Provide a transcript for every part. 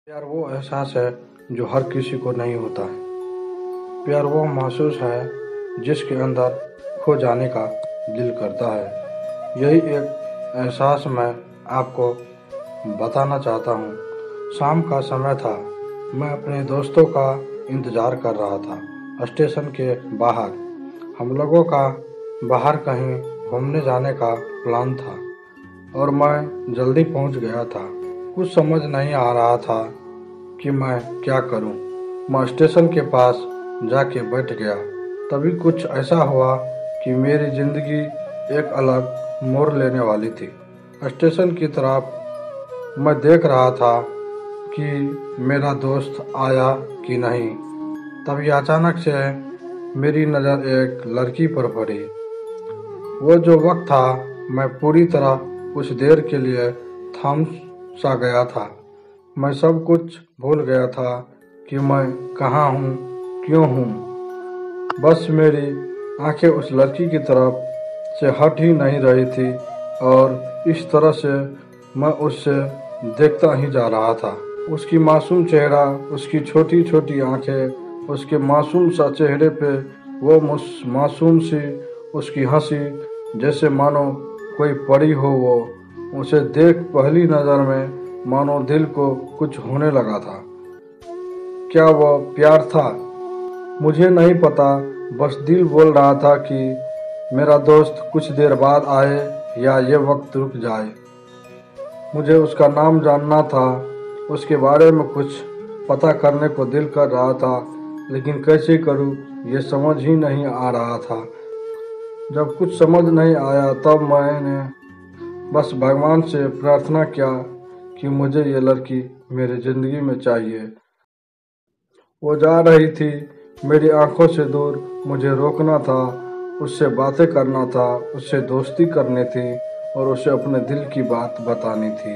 प्यार वो एहसास है जो हर किसी को नहीं होता है। प्यार वो महसूस है जिसके अंदर खो जाने का दिल करता है। यही एक एहसास मैं आपको बताना चाहता हूँ। शाम का समय था। मैं अपने दोस्तों का इंतज़ार कर रहा था स्टेशन के बाहर। हम लोगों का बाहर कहीं घूमने जाने का प्लान था और मैं जल्दी पहुँच गया था। कुछ समझ नहीं आ रहा था कि मैं क्या करूं। मैं स्टेशन के पास जाके बैठ गया। तभी कुछ ऐसा हुआ कि मेरी जिंदगी एक अलग मोड़ लेने वाली थी। स्टेशन की तरफ मैं देख रहा था कि मेरा दोस्त आया कि नहीं। तभी अचानक से मेरी नज़र एक लड़की पर पड़ी। वो जो वक्त था, मैं पूरी तरह कुछ देर के लिए थम सा गया था। मैं सब कुछ भूल गया था कि मैं कहाँ हूँ, क्यों हूँ। बस मेरी आंखें उस लड़की की तरफ से हट ही नहीं रही थी और इस तरह से मैं उससे देखता ही जा रहा था। उसकी मासूम चेहरा, उसकी छोटी छोटी आंखें, उसके मासूम सा चेहरे पे वो मासूम सी उसकी हंसी, जैसे मानो कोई परी हो वो। उसे देख पहली नज़र में मानो दिल को कुछ होने लगा था। क्या वो प्यार था? मुझे नहीं पता। बस दिल बोल रहा था कि मेरा दोस्त कुछ देर बाद आए या ये वक्त रुक जाए। मुझे उसका नाम जानना था, उसके बारे में कुछ पता करने को दिल कर रहा था, लेकिन कैसे करूं ये समझ ही नहीं आ रहा था। जब कुछ समझ नहीं आया तब मैंने बस भगवान से प्रार्थना किया कि मुझे ये लड़की मेरी ज़िंदगी में चाहिए। वो जा रही थी मेरी आंखों से दूर। मुझे रोकना था, उससे बातें करना था, उससे दोस्ती करनी थी और उसे अपने दिल की बात बतानी थी।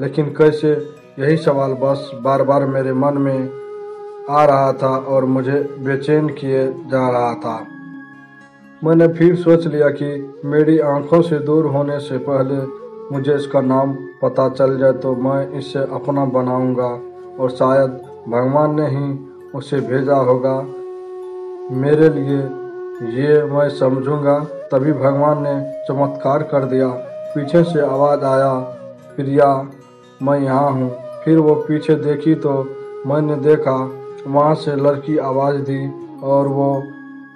लेकिन कैसे, यही सवाल बस बार बार मेरे मन में आ रहा था और मुझे बेचैन किए जा रहा था। मैंने फिर सोच लिया कि मेरी आंखों से दूर होने से पहले मुझे इसका नाम पता चल जाए तो मैं इसे अपना बनाऊंगा और शायद भगवान ने ही उसे भेजा होगा मेरे लिए, ये मैं समझूंगा। तभी भगवान ने चमत्कार कर दिया। पीछे से आवाज़ आया, प्रिया मैं यहाँ हूँ। फिर वो पीछे देखी तो मैंने देखा वहाँ से लड़की आवाज़ दी और वो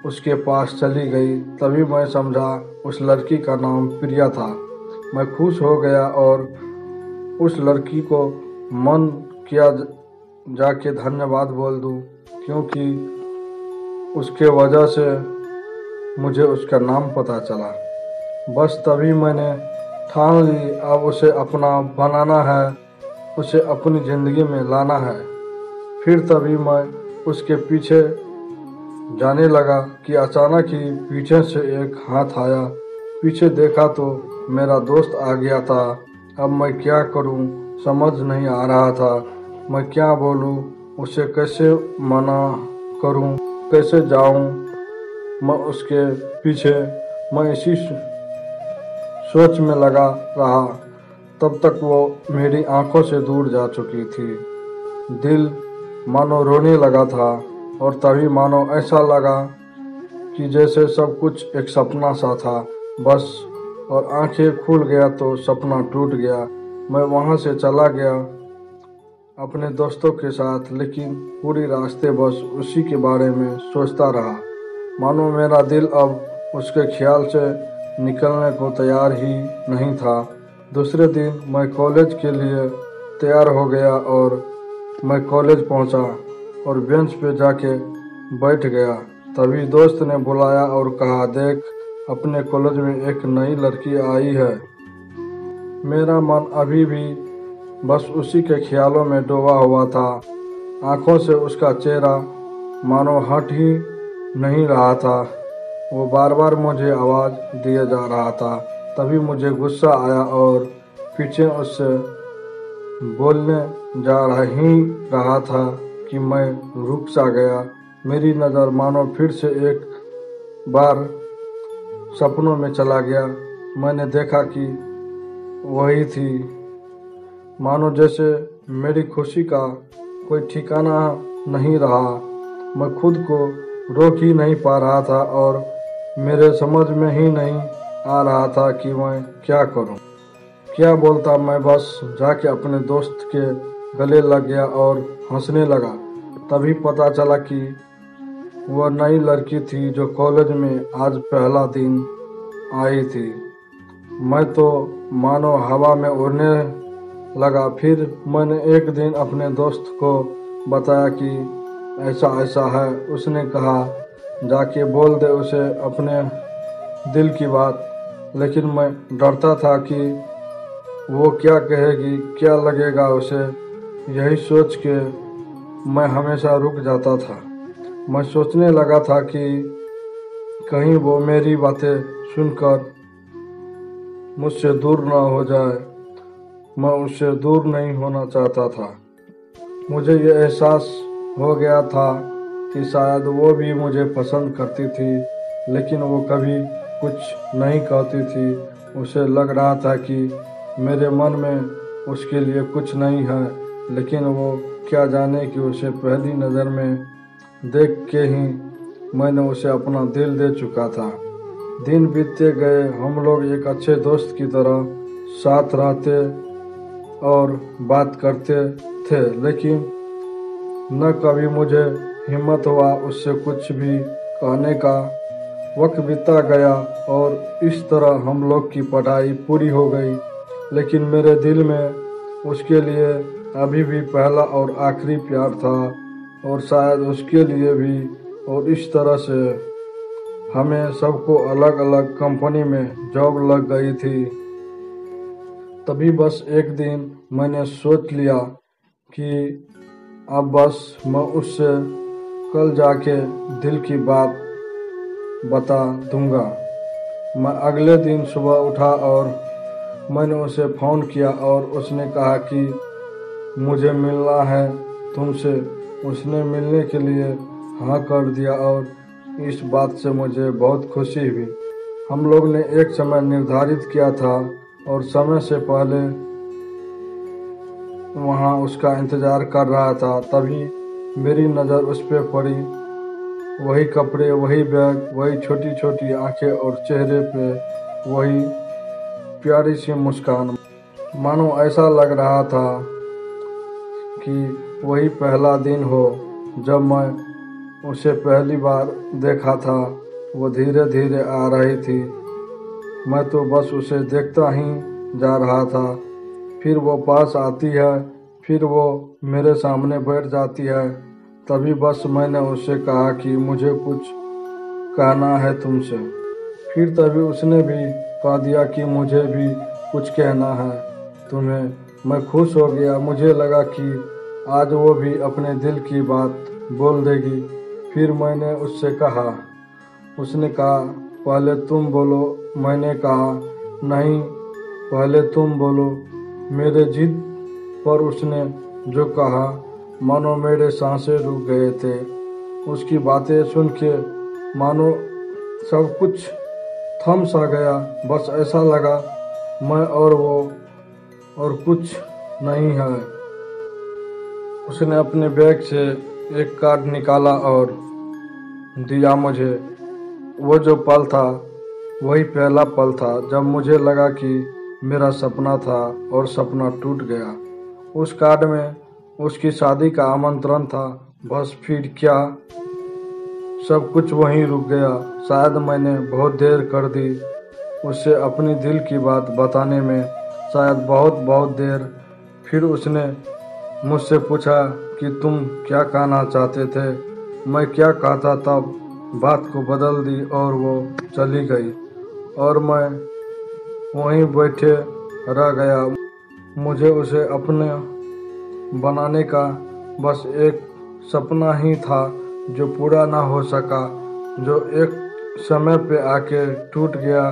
उसके पास चली गई। तभी मैं समझा उस लड़की का नाम प्रिया था। मैं खुश हो गया और उस लड़की को मन किया जाके धन्यवाद बोल दूं, क्योंकि उसके वजह से मुझे उसका नाम पता चला। बस तभी मैंने ठान ली अब उसे अपना बनाना है, उसे अपनी ज़िंदगी में लाना है। फिर तभी मैं उसके पीछे जाने लगा कि अचानक ही पीछे से एक हाथ आया। पीछे देखा तो मेरा दोस्त आ गया था। अब मैं क्या करूं समझ नहीं आ रहा था। मैं क्या बोलूं, उसे कैसे मना करूं, कैसे जाऊं मैं उसके पीछे। मैं इसी सोच में लगा रहा। तब तक वो मेरी आंखों से दूर जा चुकी थी। दिल मानो रोने लगा था और तभी मानो ऐसा लगा कि जैसे सब कुछ एक सपना सा था बस। और आंखें खुल गया तो सपना टूट गया। मैं वहाँ से चला गया अपने दोस्तों के साथ, लेकिन पूरी रास्ते बस उसी के बारे में सोचता रहा। मानो मेरा दिल अब उसके ख्याल से निकलने को तैयार ही नहीं था। दूसरे दिन मैं कॉलेज के लिए तैयार हो गया और मैं कॉलेज पहुंचा और बेंच पे जाके बैठ गया। तभी दोस्त ने बुलाया और कहा, देख अपने कॉलेज में एक नई लड़की आई है। मेरा मन अभी भी बस उसी के ख्यालों में डूबा हुआ था। आंखों से उसका चेहरा मानो हट ही नहीं रहा था। वो बार बार मुझे आवाज़ दिए जा रहा था। तभी मुझे गुस्सा आया और पीछे उससे बोलने जा रहा था कि मैं रुक सा गया। मेरी नज़र मानो फिर से एक बार सपनों में चला गया। मैंने देखा कि वही थी, मानो जैसे मेरी खुशी का कोई ठिकाना नहीं रहा। मैं खुद को रोक ही नहीं पा रहा था और मेरे समझ में ही नहीं आ रहा था कि मैं क्या करूं, क्या बोलता। मैं बस जाके अपने दोस्त के गले लग गया और हंसने लगा। तभी पता चला कि वह नई लड़की थी जो कॉलेज में आज पहला दिन आई थी। मैं तो मानो हवा में उड़ने लगा। फिर मैंने एक दिन अपने दोस्त को बताया कि ऐसा ऐसा है। उसने कहा जाके बोल दे उसे अपने दिल की बात। लेकिन मैं डरता था कि वो क्या कहेगी, क्या लगेगा उसे। यही सोच के मैं हमेशा रुक जाता था। मैं सोचने लगा था कि कहीं वो मेरी बातें सुनकर मुझसे दूर ना हो जाए। मैं उससे दूर नहीं होना चाहता था। मुझे ये एहसास हो गया था कि शायद वो भी मुझे पसंद करती थी, लेकिन वो कभी कुछ नहीं कहती थी। उसे लग रहा था कि मेरे मन में उसके लिए कुछ नहीं है, लेकिन वो क्या जाने कि उसे पहली नज़र में देख के ही मैंने उसे अपना दिल दे चुका था। दिन बीतते गए, हम लोग एक अच्छे दोस्त की तरह साथ रहते और बात करते थे, लेकिन न कभी मुझे हिम्मत हुआ उससे कुछ भी कहने का। वक्त बीतता गया और इस तरह हम लोग की पढ़ाई पूरी हो गई, लेकिन मेरे दिल में उसके लिए अभी भी पहला और आखिरी प्यार था, और शायद उसके लिए भी। और इस तरह से हमें सबको अलग अलग कंपनी में जॉब लग गई थी। तभी बस एक दिन मैंने सोच लिया कि अब बस मैं उससे कल जाके दिल की बात बता दूंगा। मैं अगले दिन सुबह उठा और मैंने उसे फ़ोन किया और उसने कहा कि मुझे मिलना है तुमसे। उसने मिलने के लिए हाँ कर दिया और इस बात से मुझे बहुत खुशी हुई। हम लोग ने एक समय निर्धारित किया था और समय से पहले वहाँ उसका इंतज़ार कर रहा था। तभी मेरी नज़र उस पर पड़ी। वही कपड़े, वही बैग, वही छोटी छोटी आंखें और चेहरे पे वही प्यारी सी मुस्कान। मानो ऐसा लग रहा था कि वही पहला दिन हो जब मैं उसे पहली बार देखा था। वो धीरे धीरे आ रही थी। मैं तो बस उसे देखता ही जा रहा था। फिर वो पास आती है, फिर वो मेरे सामने बैठ जाती है। तभी बस मैंने उससे कहा कि मुझे कुछ कहना है तुमसे। फिर तभी उसने भी कह दिया कि मुझे भी कुछ कहना है तुम्हें। मैं खुश हो गया। मुझे लगा कि आज वो भी अपने दिल की बात बोल देगी। फिर मैंने उससे कहा। उसने कहा पहले तुम बोलो। मैंने कहा नहीं, पहले तुम बोलो। मेरे जिद पर उसने जो कहा, मानो मेरे सांसें रुक गए थे। उसकी बातें सुन के मानो सब कुछ थम सा गया। बस ऐसा लगा मैं और वो और कुछ नहीं है। उसने अपने बैग से एक कार्ड निकाला और दिया मुझे। वो जो पल था वही पहला पल था जब मुझे लगा कि मेरा सपना था और सपना टूट गया। उस कार्ड में उसकी शादी का आमंत्रण था। बस फिर क्या, सब कुछ वहीं रुक गया। शायद मैंने बहुत देर कर दी उससे अपनी दिल की बात बताने में, शायद बहुत बहुत देर। फिर उसने मुझसे पूछा कि तुम क्या कहना चाहते थे। मैं क्या कहता, तब बात को बदल दी और वो चली गई और मैं वहीं बैठे रह गया। मुझे उसे अपने बनाने का बस एक सपना ही था जो पूरा ना हो सका, जो एक समय पे आके टूट गया।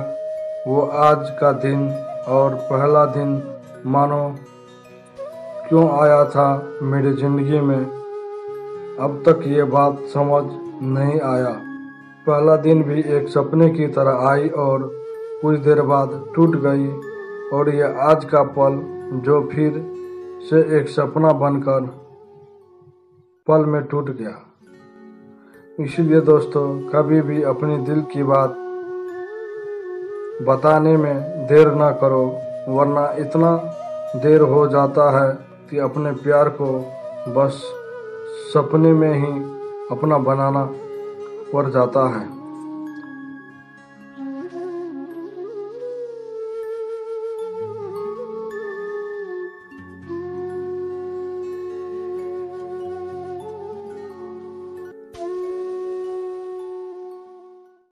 वो आज का दिन और पहला दिन मानो क्यों आया था मेरी ज़िंदगी में, अब तक ये बात समझ नहीं आया। पहला दिन भी एक सपने की तरह आई और कुछ देर बाद टूट गई। और ये आज का पल जो फिर से एक सपना बनकर पल में टूट गया। इसीलिए दोस्तों, कभी भी अपनी दिल की बात बताने में देर ना करो, वरना इतना देर हो जाता है कि अपने प्यार को बस सपने में ही अपना बनाना पड़ जाता है।